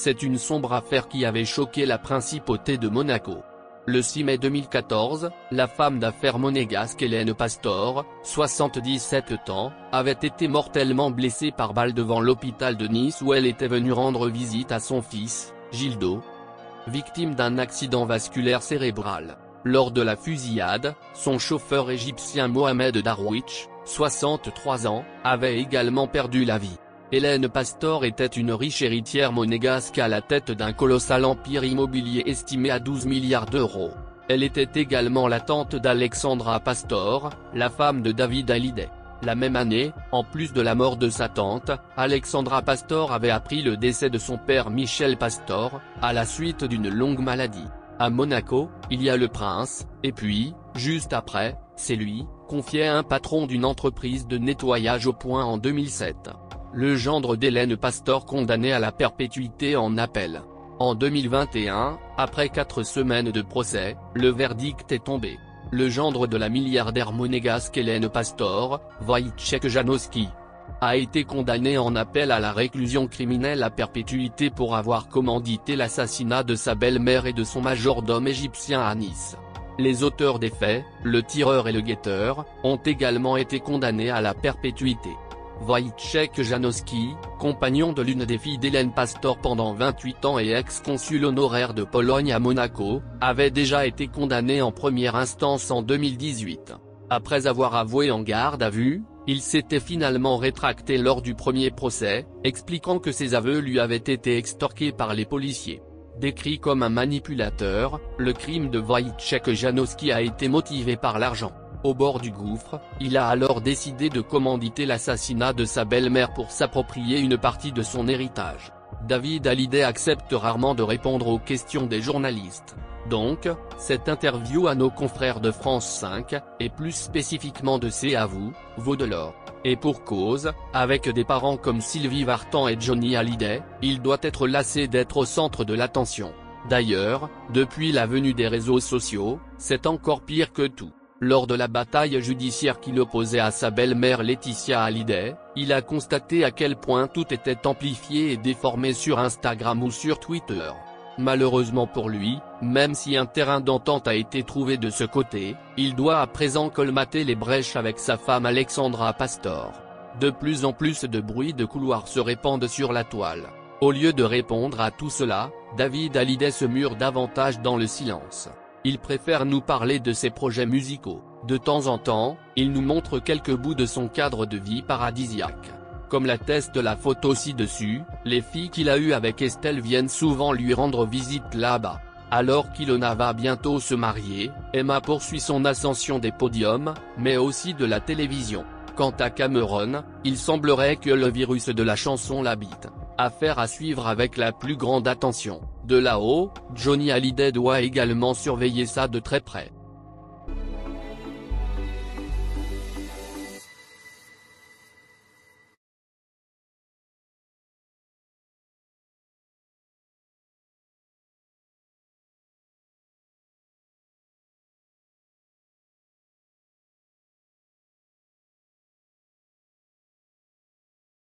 C'est une sombre affaire qui avait choqué la principauté de Monaco. Le 6 mai 2014, la femme d'affaires monégasque Hélène Pastor, 77 ans, avait été mortellement blessée par balle devant l'hôpital de Nice où elle était venue rendre visite à son fils, Gildo, victime d'un accident vasculaire cérébral. Lors de la fusillade, son chauffeur égyptien Mohamed Darwish, 63 ans, avait également perdu la vie. Hélène Pastor était une riche héritière monégasque à la tête d'un colossal empire immobilier estimé à 12 milliards d'euros. Elle était également la tante d'Alexandra Pastor, la femme de David Hallyday. La même année, en plus de la mort de sa tante, Alexandra Pastor avait appris le décès de son père Michel Pastor, à la suite d'une longue maladie. À Monaco, il y a le prince, et puis, juste après, c'est lui, confiait un patron d'une entreprise de nettoyage au point en 2007. Le gendre d'Hélène Pastor condamné à la perpétuité en appel. En 2021, après 4 semaines de procès, le verdict est tombé. Le gendre de la milliardaire monégasque Hélène Pastor, Wojciech Janowski, a été condamné en appel à la réclusion criminelle à perpétuité pour avoir commandité l'assassinat de sa belle-mère et de son majordome égyptien à Nice. Les auteurs des faits, le tireur et le guetteur, ont également été condamnés à la perpétuité. Wojciech Janowski, compagnon de l'une des filles d'Hélène Pastor pendant 28 ans et ex-consul honoraire de Pologne à Monaco, avait déjà été condamné en première instance en 2018. Après avoir avoué en garde à vue, il s'était finalement rétracté lors du premier procès, expliquant que ses aveux lui avaient été extorqués par les policiers. Décrit comme un manipulateur, le crime de Wojciech Janowski a été motivé par l'argent. Au bord du gouffre, il a alors décidé de commanditer l'assassinat de sa belle-mère pour s'approprier une partie de son héritage. David Hallyday accepte rarement de répondre aux questions des journalistes. Donc, cette interview à nos confrères de France 5, et plus spécifiquement de C'est à vous, vaut de l'or. Et pour cause, avec des parents comme Sylvie Vartan et Johnny Hallyday, il doit être lassé d'être au centre de l'attention. D'ailleurs, depuis la venue des réseaux sociaux, c'est encore pire que tout. Lors de la bataille judiciaire qui l'opposait à sa belle-mère Laetitia Hallyday, il a constaté à quel point tout était amplifié et déformé sur Instagram ou sur Twitter. Malheureusement pour lui, même si un terrain d'entente a été trouvé de ce côté, il doit à présent colmater les brèches avec sa femme Alexandra Pastor. De plus en plus de bruits de couloir se répandent sur la toile. Au lieu de répondre à tout cela, David Hallyday se mure davantage dans le silence. Il préfère nous parler de ses projets musicaux. De temps en temps, il nous montre quelques bouts de son cadre de vie paradisiaque. Comme l'atteste la photo ci-dessus, les filles qu'il a eues avec Estelle viennent souvent lui rendre visite là-bas. Alors qu'Ilona va bientôt se marier, Emma poursuit son ascension des podiums, mais aussi de la télévision. Quant à Cameron, il semblerait que le virus de la chanson l'habite. Affaire à suivre avec la plus grande attention. De là-haut, Johnny Hallyday doit également surveiller ça de très près.